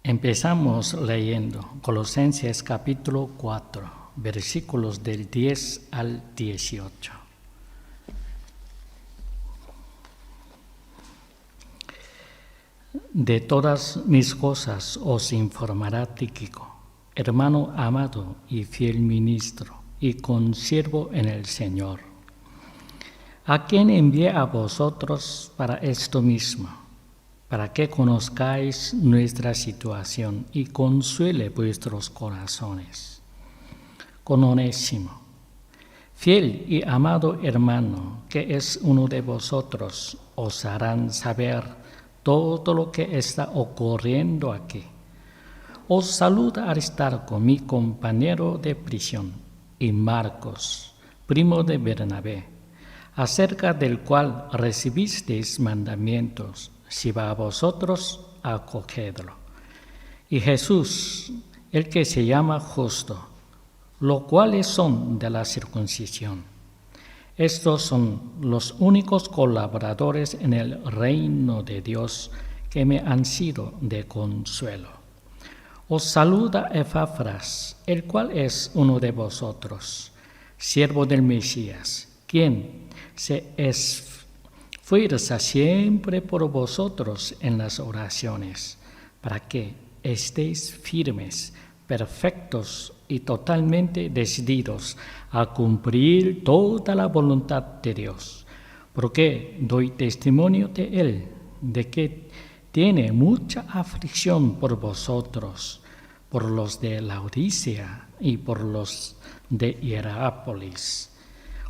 Empezamos leyendo Colosenses capítulo 4, versículos del 10 al 18. De todas mis cosas os informará Tíquico, hermano amado y fiel ministro, y consiervo en el Señor, a quien envié a vosotros para esto mismo, para que conozcáis nuestra situación y consuele vuestros corazones. Con Onésimo, fiel y amado hermano, que es uno de vosotros, os harán saber todo lo que está ocurriendo aquí. Os saluda Aristarco, mi compañero de prisión, y Marcos, primo de Bernabé, acerca del cual recibisteis mandamientos. Si va a vosotros, acogedlo. Y Jesús, el que se llama Justo, los cuales son de la circuncisión. Estos son los únicos colaboradores en el reino de Dios que me han sido de consuelo. Os saluda Epafras, el cual es uno de vosotros, siervo del Mesías, quien se esfuerza siempre por vosotros en las oraciones, para que estéis firmes, perfectos y totalmente decididos a cumplir toda la voluntad de Dios, porque doy testimonio de Él, de que tiene mucha aflicción por vosotros, por los de Laodicea y por los de Hierápolis.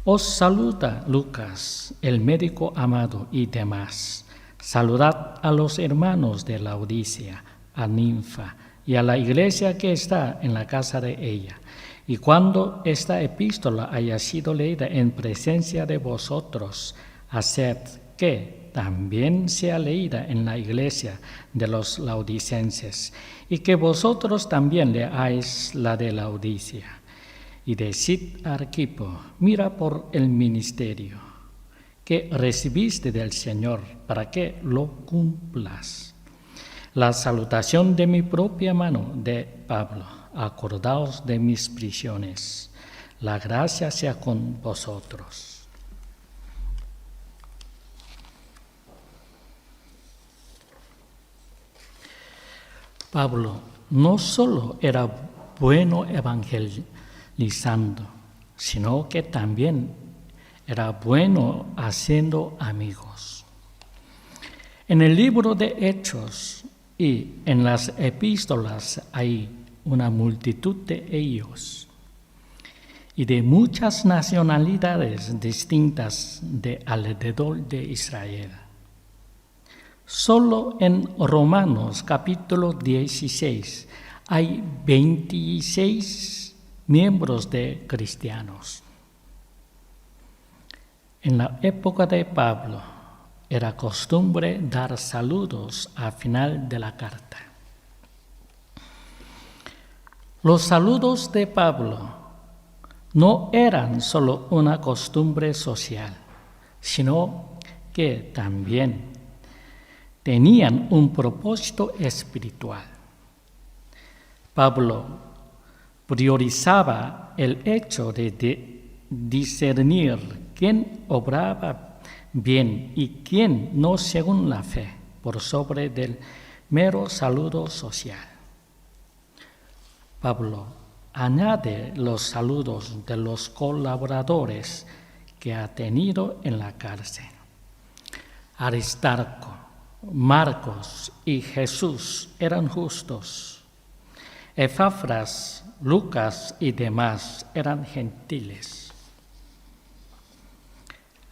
Os saluda Lucas, el médico amado, y demás. Saludad a los hermanos de Laodicea, a Ninfa y a la iglesia que está en la casa de ella. Y cuando esta epístola haya sido leída en presencia de vosotros, haced que también sea leída en la iglesia de los laodicenses, y que vosotros también leáis la de Laodicea. Y decid a Arquipo, mira por el ministerio que recibiste del Señor, para que lo cumplas. La salutación de mi propia mano de Pablo. Acordaos de mis prisiones. La gracia sea con vosotros. Pablo no solo era bueno evangelizando, sino que también era bueno haciendo amigos. En el libro de Hechos y en las epístolas hay una multitud de ellos y de muchas nacionalidades distintas de alrededor de Israel. Solo en Romanos capítulo 16 hay 26 miembros de cristianos. En la época de Pablo era costumbre dar saludos al final de la carta. Los saludos de Pablo no eran solo una costumbre social, sino que también tenían un propósito espiritual. Pablo priorizaba el hecho de discernir quién obraba bien y quién no según la fe, por sobre del mero saludo social. Pablo añade los saludos de los colaboradores que ha tenido en la cárcel. Aristarco, Marcos y Jesús eran justos. Epafras, Lucas y demás eran gentiles.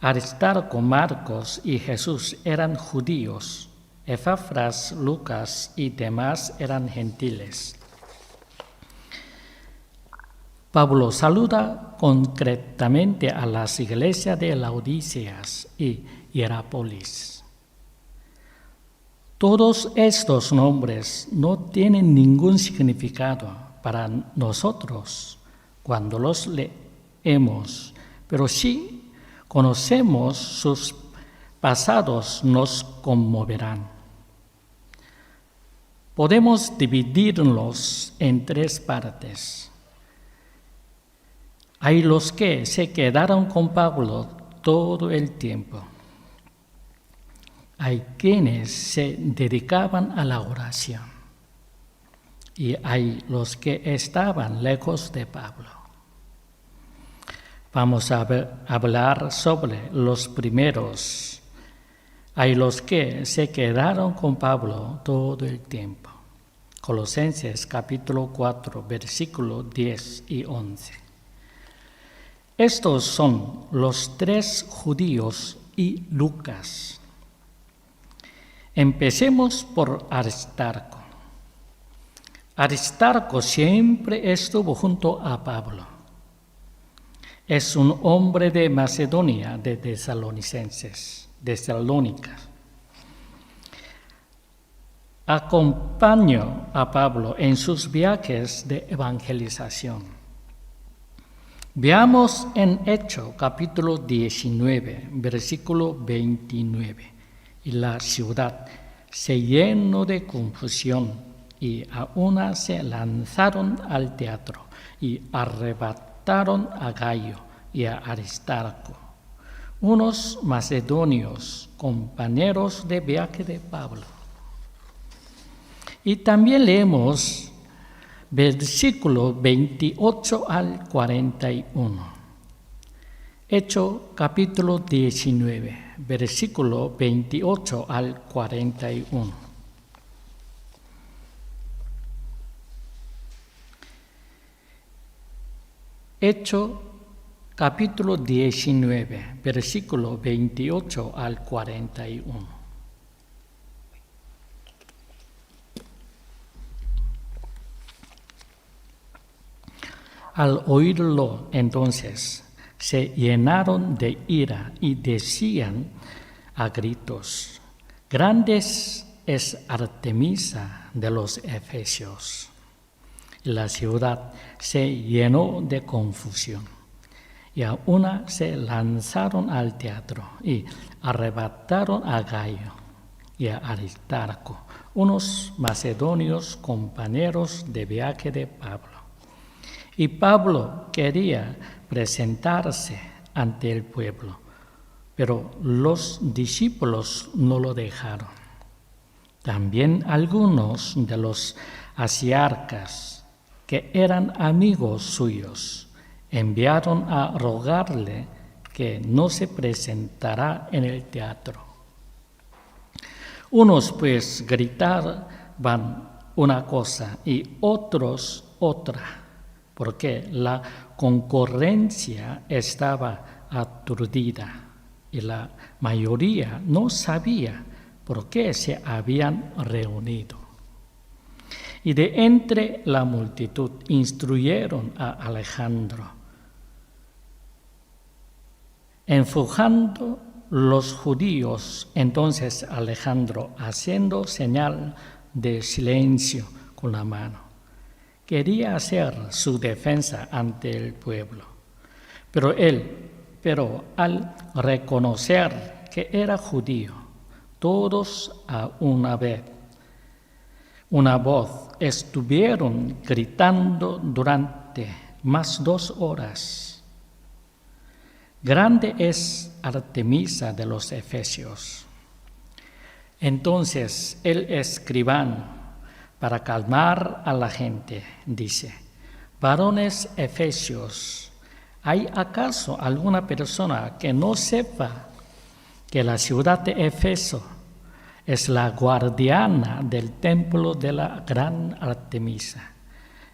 Aristarco, Marcos y Jesús eran judíos. Epafras, Lucas y demás eran gentiles. Pablo saluda concretamente a las iglesias de Laodicea y Hierápolis. Todos estos nombres no tienen ningún significado para nosotros cuando los leemos, pero sí conocemos sus pasados, nos conmoverán. Podemos dividirlos en tres partes. Hay los que se quedaron con Pablo todo el tiempo. Hay quienes se dedicaban a la oración. Y hay los que estaban lejos de Pablo. Vamos a hablar sobre los primeros. Hay los que se quedaron con Pablo todo el tiempo. Colosenses capítulo 4, versículos 10 y 11. Estos son los tres judíos y Lucas. Empecemos por Aristarco. Aristarco siempre estuvo junto a Pablo. Es un hombre de Macedonia, de Tesalónica. Acompañó a Pablo en sus viajes de evangelización. Veamos en Hechos capítulo 19, versículo 29. Y la ciudad se llenó de confusión y a una se lanzaron al teatro y arrebataron a Gayo y a Aristarco, unos macedonios, compañeros de viaje de Pablo. Y también leemos versículo 28 al 41. Hechos capítulo 19, versículo 28 al 41. Hechos capítulo 19, versículo 28 al 41. Al oírlo entonces, se llenaron de ira y decían a gritos: «Grande es Artemisa de los Efesios». La ciudad se llenó de confusión y a una se lanzaron al teatro y arrebataron a Gayo y a Aristarco, unos macedonios compañeros de viaje de Pablo. Y Pablo quería presentarse ante el pueblo, pero los discípulos no lo dejaron. También algunos de los asiarcas, que eran amigos suyos, enviaron a rogarle que no se presentara en el teatro. Unos pues gritaban una cosa y otros otra, porque la concurrencia estaba aturdida y la mayoría no sabía por qué se habían reunido. Y de entre la multitud instruyeron a Alejandro. Enfujando los judíos, entonces Alejandro, haciendo señal de silencio con la mano, quería hacer su defensa ante el pueblo. Pero al reconocer que era judío, todos a una voz estuvieron gritando durante más 2 horas: «Grande es Artemisa de los Efesios». Entonces el escribano, para calmar a la gente, dice: «Varones efesios, ¿hay acaso alguna persona que no sepa que la ciudad de Éfeso es la guardiana del templo de la gran Artemisa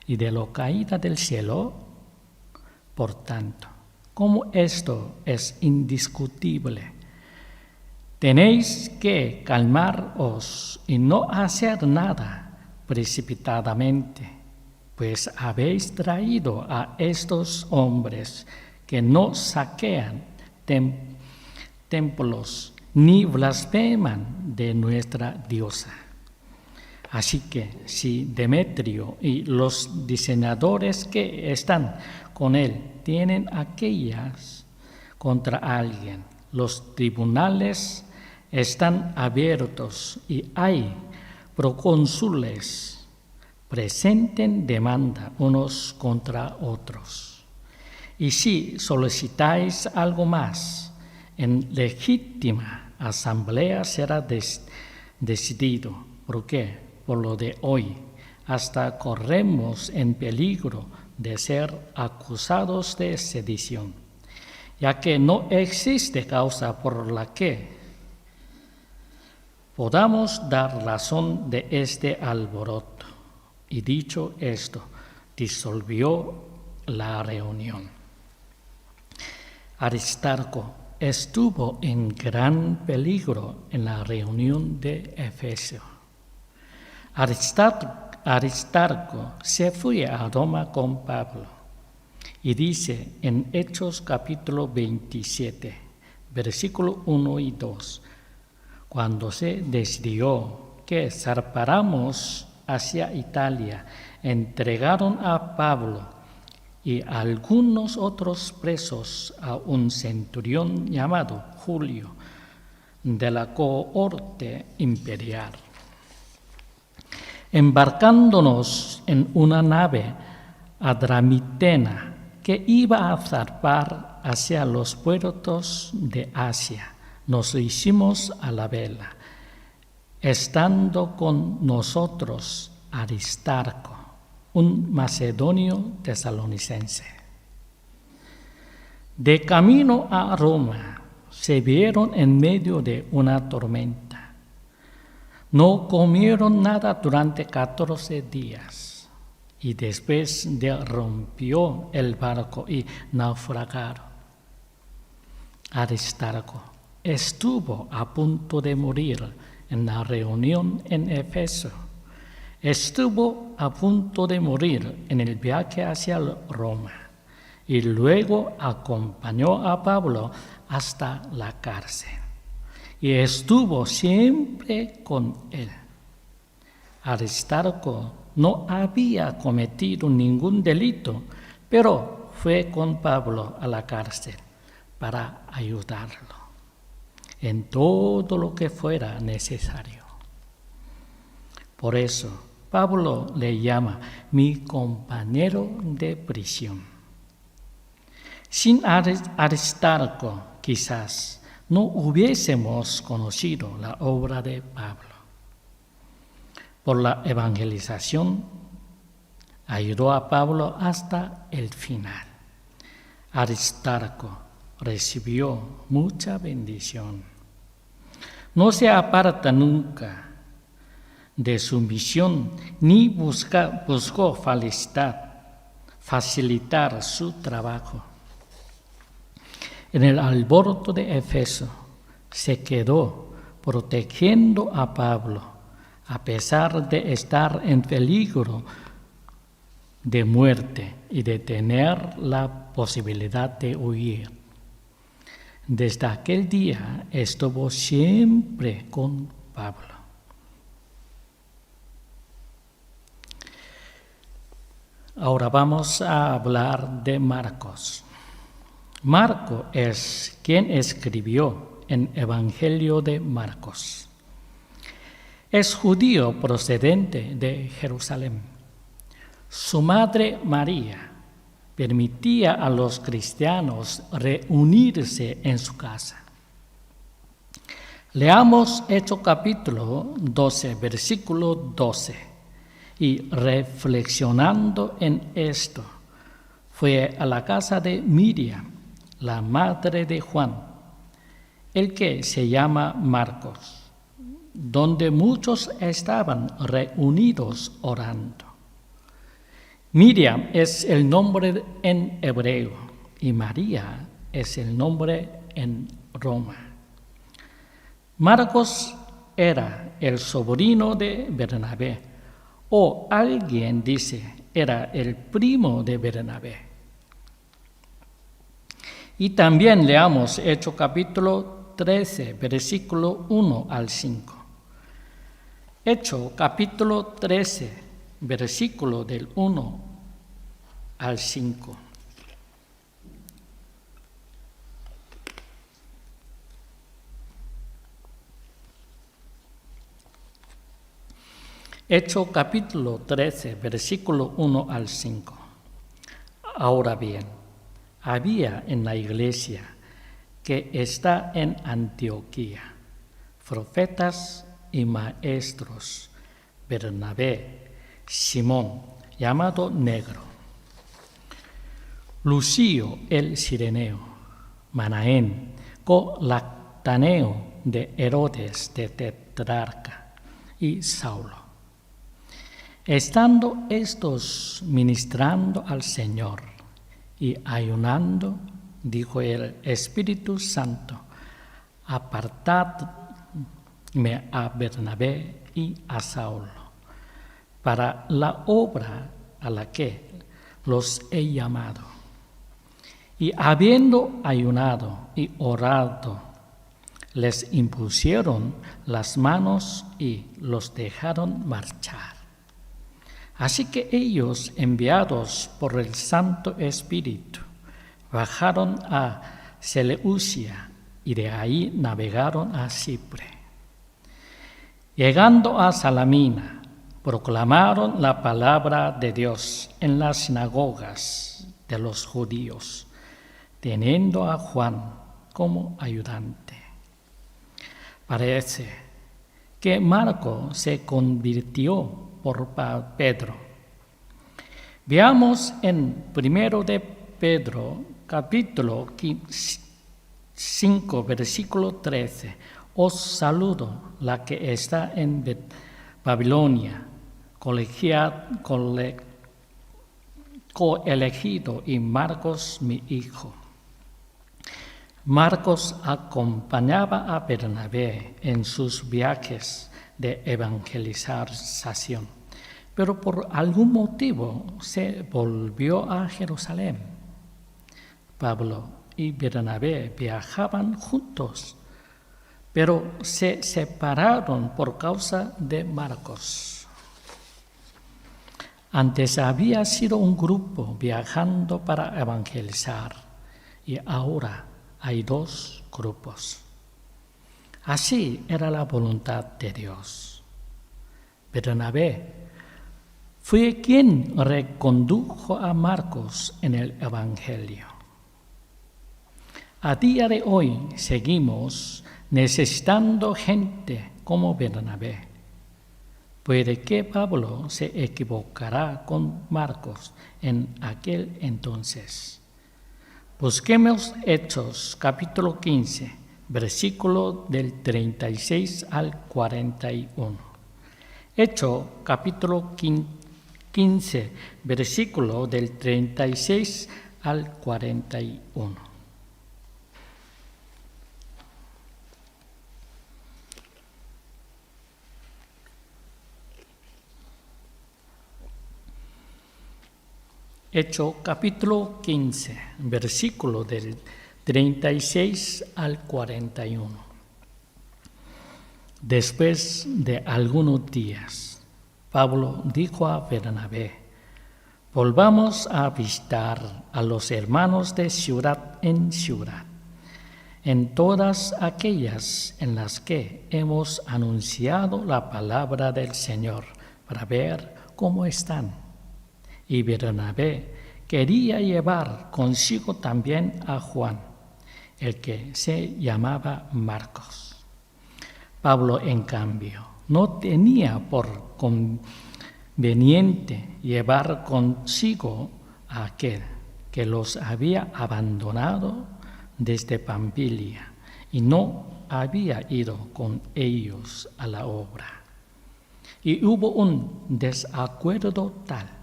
y de lo caída del cielo? Por tanto, como esto es indiscutible, tenéis que calmaros y no hacer nada precipitadamente, pues habéis traído a estos hombres que no saquean templos ni blasfeman de nuestra diosa. Así que si Demetrio y los diseñadores que están con él tienen aquellas contra alguien, los tribunales están abiertos y hay procónsules presenten demanda unos contra otros. Y si solicitáis algo más, en legítima asamblea será decidido. ¿Por qué? Por lo de hoy, hasta corremos en peligro de ser acusados de sedición, ya que no existe causa por la que podamos dar razón de este alboroto. Y dicho esto, disolvió la reunión. Aristarco estuvo en gran peligro en la reunión de Efeso. Aristarco se fue a Roma con Pablo y dice en Hechos capítulo 27, versículo 1 y 2, cuando se decidió que zarpáramos hacia Italia, entregaron a Pablo y a algunos otros presos a un centurión llamado Julio, de la cohorte imperial. Embarcándonos en una nave adramitena que iba a zarpar hacia los puertos de Asia, nos hicimos a la vela, estando con nosotros Aristarco, un macedonio tesalonicense. De camino a Roma se vieron en medio de una tormenta. No comieron nada durante 14 días y después rompió el barco y naufragaron. Aristarco estuvo a punto de morir en la reunión en Efeso. Estuvo a punto de morir en el viaje hacia Roma y luego acompañó a Pablo hasta la cárcel y estuvo siempre con él. Aristarco no había cometido ningún delito, pero fue con Pablo a la cárcel para ayudarlo en todo lo que fuera necesario. Por eso, Pablo le llama mi compañero de prisión. Sin Aristarco, quizás no hubiésemos conocido la obra de Pablo. Por la evangelización, ayudó a Pablo hasta el final. Aristarco recibió mucha bendición. No se aparta nunca de su misión ni buscó facilitar su trabajo. En el alboroto de Efeso se quedó protegiendo a Pablo a pesar de estar en peligro de muerte y de tener la posibilidad de huir. Desde aquel día estuvo siempre con Pablo. Ahora vamos a hablar de Marcos. Marco es quien escribió el Evangelio de Marcos. Es judío procedente de Jerusalén. Su madre María permitía a los cristianos reunirse en su casa. Leamos Hechos capítulo 12, versículo 12. Y reflexionando en esto, fue a la casa de Miriam, la madre de Juan, el que se llama Marcos, donde muchos estaban reunidos orando. Miriam es el nombre en hebreo y María es el nombre en Roma. Marcos era el sobrino de Bernabé, o alguien dice era el primo de Bernabé. Y también leamos Hechos capítulo 13, versículo 1 al 5. Hechos capítulo 13, versículo del 1 al 5. Hechos capítulo 13, versículo 1 al 5. Ahora bien, había en la iglesia que está en Antioquía profetas y maestros: Bernabé, Simón, llamado Negro, Lucio el Cireneo, Manaén, colactaneo de Herodes de Tetrarca, y Saulo. Estando estos ministrando al Señor y ayunando, dijo el Espíritu Santo: apartadme a Bernabé y a Saulo para la obra a la que los he llamado. Y habiendo ayunado y orado, les impusieron las manos y los dejaron marchar. Así que ellos, enviados por el Santo Espíritu, bajaron a Seleucia y de ahí navegaron a Chipre. Llegando a Salamina, proclamaron la palabra de Dios en las sinagogas de los judíos, teniendo a Juan como ayudante. Parece que Marco se convirtió por Pedro. Veamos en 1 de Pedro, capítulo 5, versículo 13. Os saludo, la que está en Babilonia, coelegido, y Marcos, mi hijo. Marcos acompañaba a Bernabé en sus viajes de evangelización, pero por algún motivo se volvió a Jerusalén. Pablo y Bernabé viajaban juntos, pero se separaron por causa de Marcos. Antes había sido un grupo viajando para evangelizar y ahora hay dos grupos. Así era la voluntad de Dios. Bernabé fue quien recondujo a Marcos en el Evangelio. A día de hoy seguimos necesitando gente como Bernabé. Puede que Pablo se equivocará con Marcos en aquel entonces. Busquemos Hechos capítulo 15, versículo del 36 al 41. Hechos capítulo 15, versículo del 36 al 41. Hechos capítulo 15, versículo del 36 al 41. Después de algunos días, Pablo dijo a Bernabé: volvamos a visitar a los hermanos de ciudad en ciudad, en todas aquellas en las que hemos anunciado la palabra del Señor, para ver cómo están. Y Bernabé quería llevar consigo también a Juan, el que se llamaba Marcos. Pablo, en cambio, no tenía por conveniente llevar consigo a aquel que los había abandonado desde Pamfilia y no había ido con ellos a la obra. Y hubo un desacuerdo tal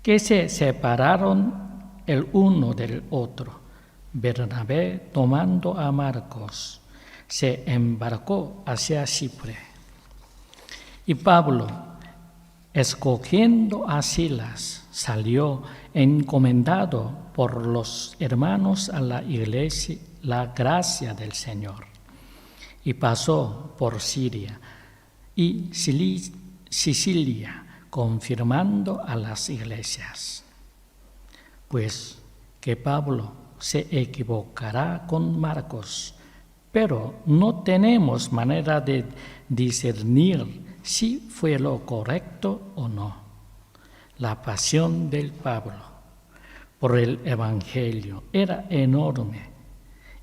que se separaron el uno del otro. Bernabé, tomando a Marcos, se embarcó hacia Chipre. Y Pablo, escogiendo a Silas, salió encomendado por los hermanos a la iglesia, la gracia del Señor. Y pasó por Siria y Sicilia, confirmando a las iglesias. Pues que Pablo se equivocará con Marcos, pero no tenemos manera de discernir si fue lo correcto o no. La pasión del Pablo por el Evangelio era enorme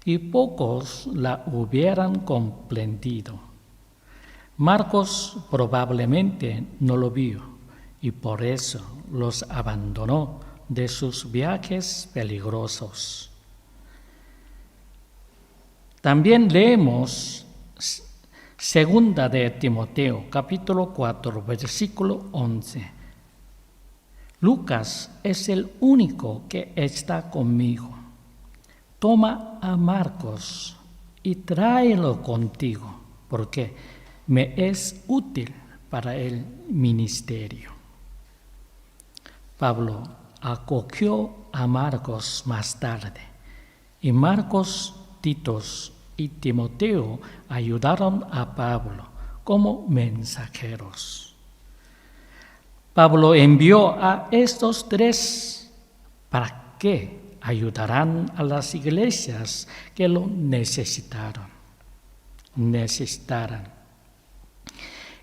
y pocos la hubieran comprendido. Marcos probablemente no lo vio y por eso los abandonó de sus viajes peligrosos. También leemos Segunda de Timoteo, capítulo 4, versículo 11. Lucas es el único que está conmigo. Toma a Marcos y tráelo contigo, porque me es útil para el ministerio. Pablo acogió a Marcos más tarde, y Marcos, Tito y Timoteo ayudaron a Pablo como mensajeros. Pablo envió a estos tres para que ayudarán a las iglesias que lo necesitaran.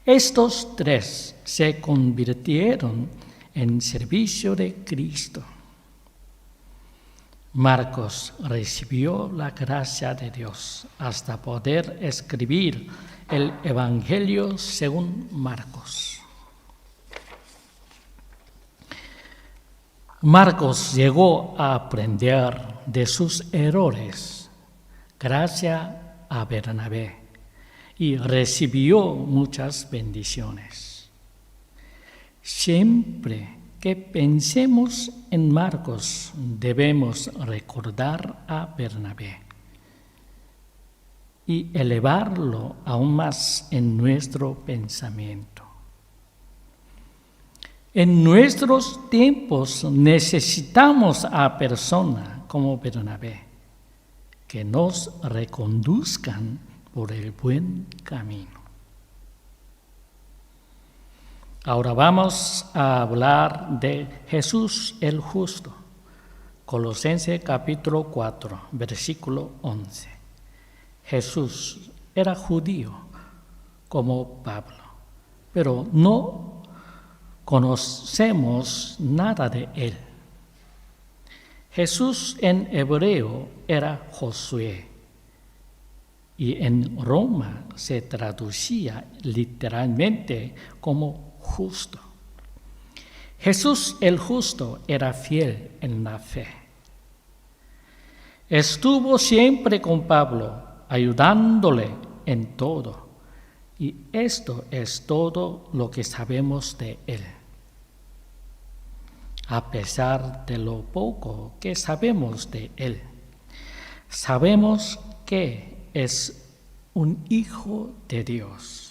Estos tres se convirtieron en servicio de Cristo. Marcos recibió la gracia de Dios hasta poder escribir el Evangelio según Marcos. Marcos llegó a aprender de sus errores gracias a Bernabé y recibió muchas bendiciones. Siempre que pensemos en Marcos, debemos recordar a Bernabé y elevarlo aún más en nuestro pensamiento. En nuestros tiempos necesitamos a personas como Bernabé que nos reconduzcan por el buen camino. Ahora vamos a hablar de Jesús el Justo. Colosenses capítulo 4, versículo 11. Jesús era judío como Pablo, pero no conocemos nada de él. Jesús en hebreo era Josué y en Roma se traducía literalmente como justo. Jesús el Justo era fiel en la fe. Estuvo siempre con Pablo, ayudándole en todo. Y esto es todo lo que sabemos de él. A pesar de lo poco que sabemos de él, sabemos que es un hijo de Dios.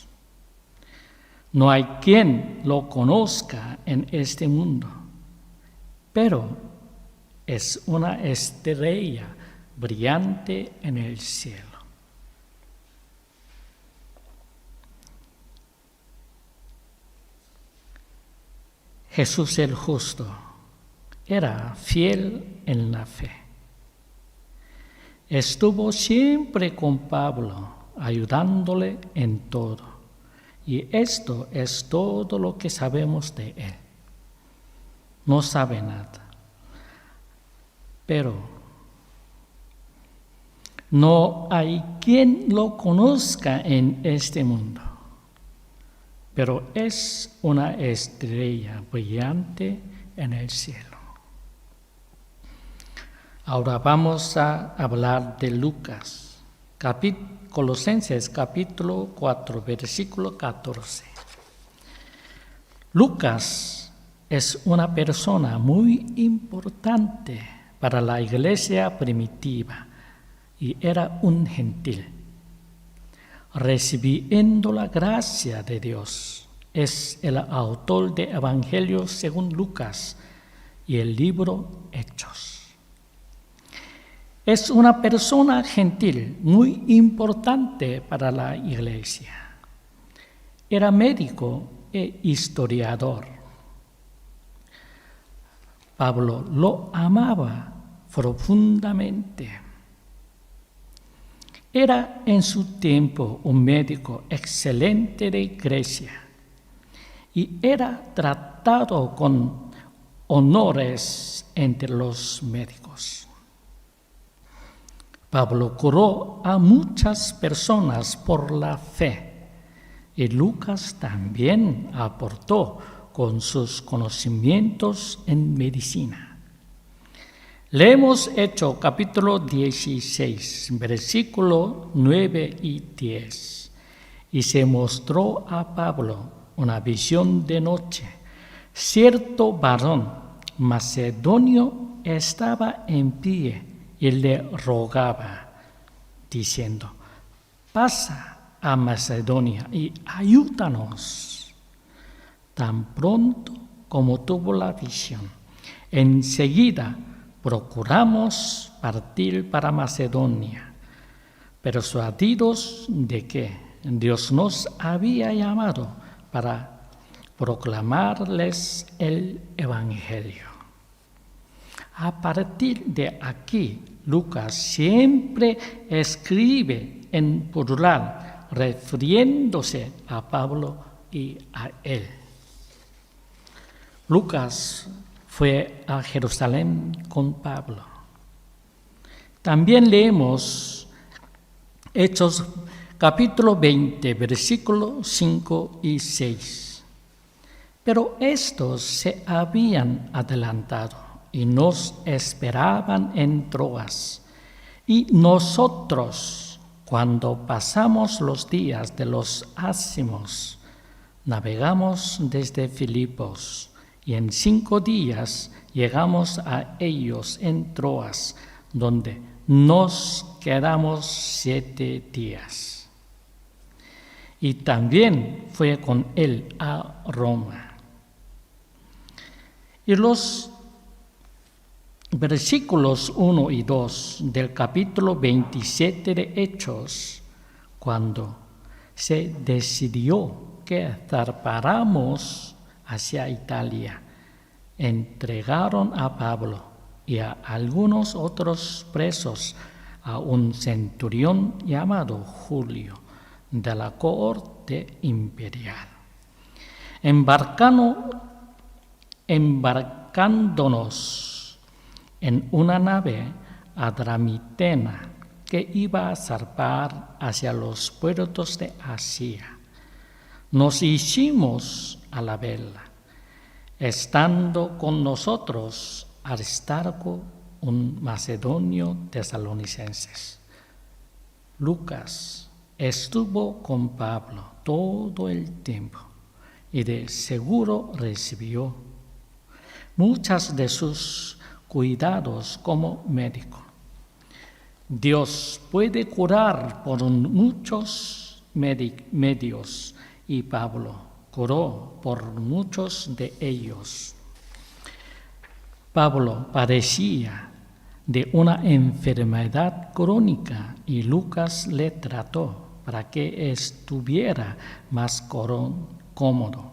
No hay quien lo conozca en este mundo, pero es una estrella brillante en el cielo. Jesús el Justo era fiel en la fe. Estuvo siempre con Pablo, ayudándole en todo. Y esto es todo lo que sabemos de él. No sabe nada. Pero no hay quien lo conozca en este mundo. Pero es una estrella brillante en el cielo. Ahora vamos a hablar de Lucas, Colosenses capítulo 4, versículo 14. Lucas es una persona muy importante para la iglesia primitiva y era un gentil. Recibiendo la gracia de Dios, es el autor de Evangelio según Lucas y el libro Hechos. Es una persona gentil muy importante para la iglesia. Era médico e historiador. Pablo lo amaba profundamente. Era en su tiempo un médico excelente de Grecia y era tratado con honores entre los médicos. Pablo curó a muchas personas por la fe y Lucas también aportó con sus conocimientos en medicina. Leemos Hechos capítulo 16, versículo 9 y 10. Y se mostró a Pablo una visión de noche. Cierto varón macedonio estaba en pie y le rogaba, diciendo: pasa a Macedonia y ayúdanos. Tan pronto como tuvo la visión, enseguida procuramos partir para Macedonia, persuadidos de que Dios nos había llamado para proclamarles el Evangelio. A partir de aquí, Lucas siempre escribe en plural, refiriéndose a Pablo y a él. Lucas fue a Jerusalén con Pablo. También leemos Hechos capítulo 20, versículos 5 y 6. Pero estos se habían adelantado y nos esperaban en Troas. Y nosotros, cuando pasamos los días de los ácimos, navegamos desde Filipos, y en 5 días llegamos a ellos en Troas, donde nos quedamos 7 días. Y también fue con él a Roma. Y los versículos 1 y 2 del capítulo 27 de Hechos, cuando se decidió que zarpáramos hacia Italia, entregaron a Pablo y a algunos otros presos a un centurión llamado Julio, de la cohorte imperial. Embarcándonos en una nave adramitena que iba a zarpar hacia los puertos de Asia, nos hicimos a la vela, estando con nosotros Aristarco, un macedonio tesalonicense. Lucas estuvo con Pablo todo el tiempo y de seguro recibió muchas de sus cuidados como médico. Dios puede curar por muchos medios y Pablo curó por muchos de ellos. Pablo padecía de una enfermedad crónica y Lucas le trató para que estuviera más cómodo.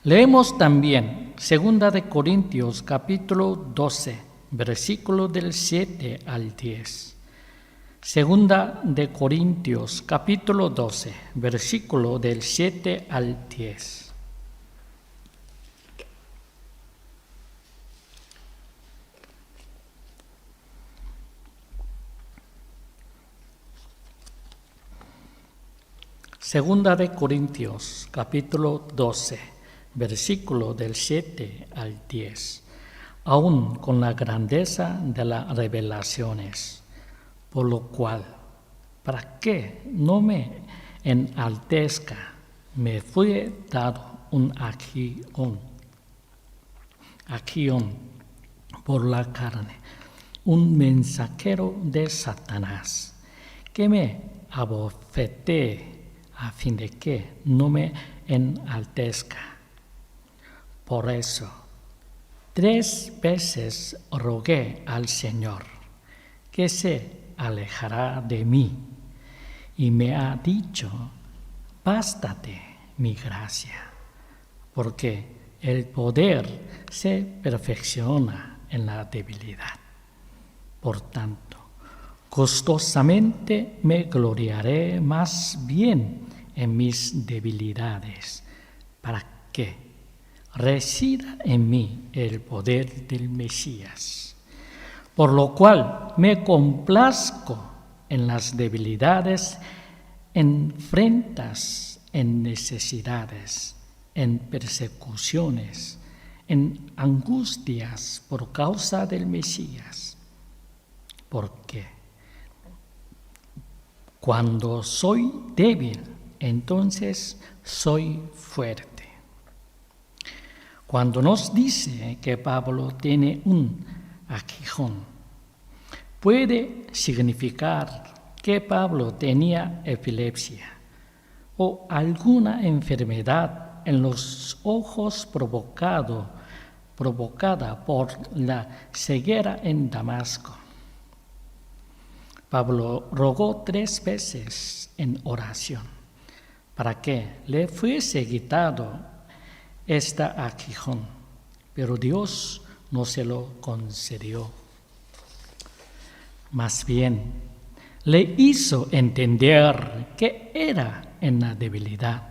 Leemos también 2 de Corintios capítulo 12, versículo del 7 al 10. 2 de Corintios capítulo 12, versículo del 7 al 10. Segunda de Corintios capítulo 12, versículo del 7 al 10. Aún con la grandeza de las revelaciones, por lo cual, para que no me enaltezca, me fue dado un aguijón por la carne, un mensajero de Satanás, que me abofetee a fin de que no me enaltezca. Por eso, 3 veces rogué al Señor que se alejará de mí, y me ha dicho: bástate mi gracia, porque el poder se perfecciona en la debilidad. Por tanto, Gustosamente me gloriaré más bien en mis debilidades, para que resida en mí el poder del Mesías. Por lo cual me complazco en las debilidades, en afrentas, en necesidades, en persecuciones, en angustias por causa del Mesías. Porque cuando soy débil, entonces soy fuerte. Cuando nos dice que Pablo tiene un aguijón, puede significar que Pablo tenía epilepsia o alguna enfermedad en los ojos provocada por la ceguera en Damasco. Pablo rogó 3 veces en oración para que le fuese quitado este aguijón, pero Dios no se lo concedió. Más bien, le hizo entender que era en la debilidad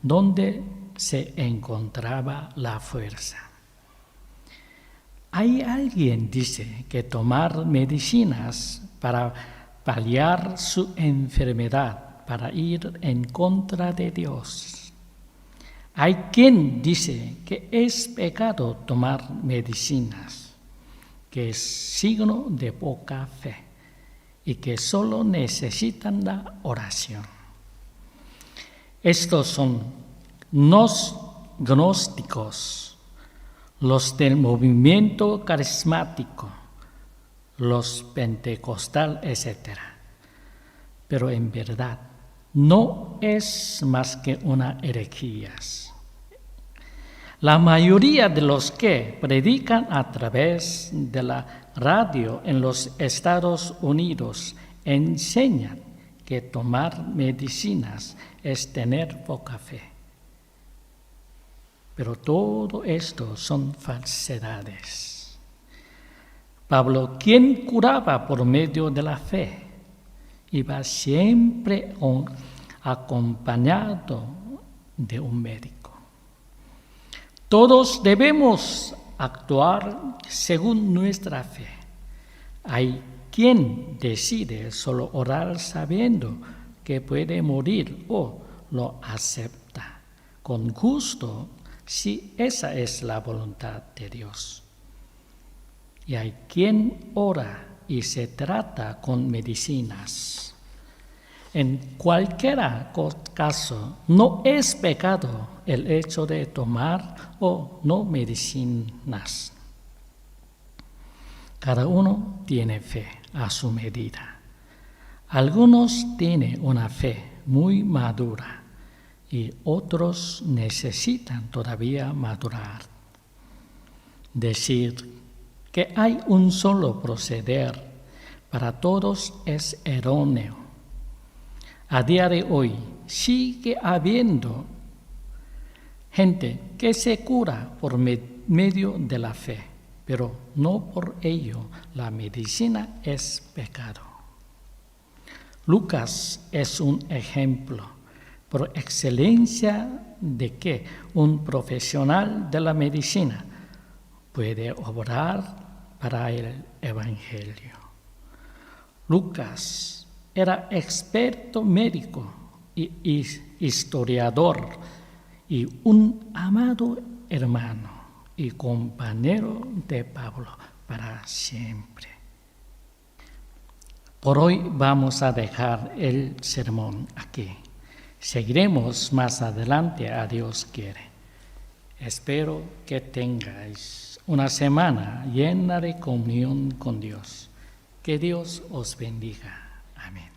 donde se encontraba la fuerza. Hay alguien dice que tomar medicinas para paliar su enfermedad, para ir en contra de Dios. Hay quien dice que es pecado tomar medicinas, que es signo de poca fe y que solo necesitan la oración. Estos son los gnósticos, los del movimiento carismático, los pentecostal, etc. Pero en verdad no es más que una herejía. La mayoría de los que predican a través de la radio en los Estados Unidos enseñan que tomar medicinas es tener poca fe. Pero todo esto son falsedades. Pablo, quien curaba por medio de la fe, iba siempre acompañado de un médico. Todos debemos actuar según nuestra fe. Hay quien decide solo orar sabiendo que puede morir o lo acepta con gusto si esa es la voluntad de Dios. Y hay quien ora y se trata con medicinas. En cualquier caso, no es pecado el hecho de tomar o no medicinas. Cada uno tiene fe a su medida. Algunos tienen una fe muy madura y otros necesitan todavía madurar. Decir que hay un solo proceder para todos es erróneo. A día de hoy sigue habiendo gente que se cura por medio de la fe, pero no por ello la medicina es pecado. Lucas es un ejemplo por excelencia de que un profesional de la medicina puede obrar para el Evangelio. Lucas era experto médico y historiador y un amado hermano y compañero de Pablo para siempre. Por hoy vamos a dejar el sermón aquí. Seguiremos más adelante, a Dios quiere. Espero que tengáis una semana llena de comunión con Dios. Que Dios os bendiga. Amén.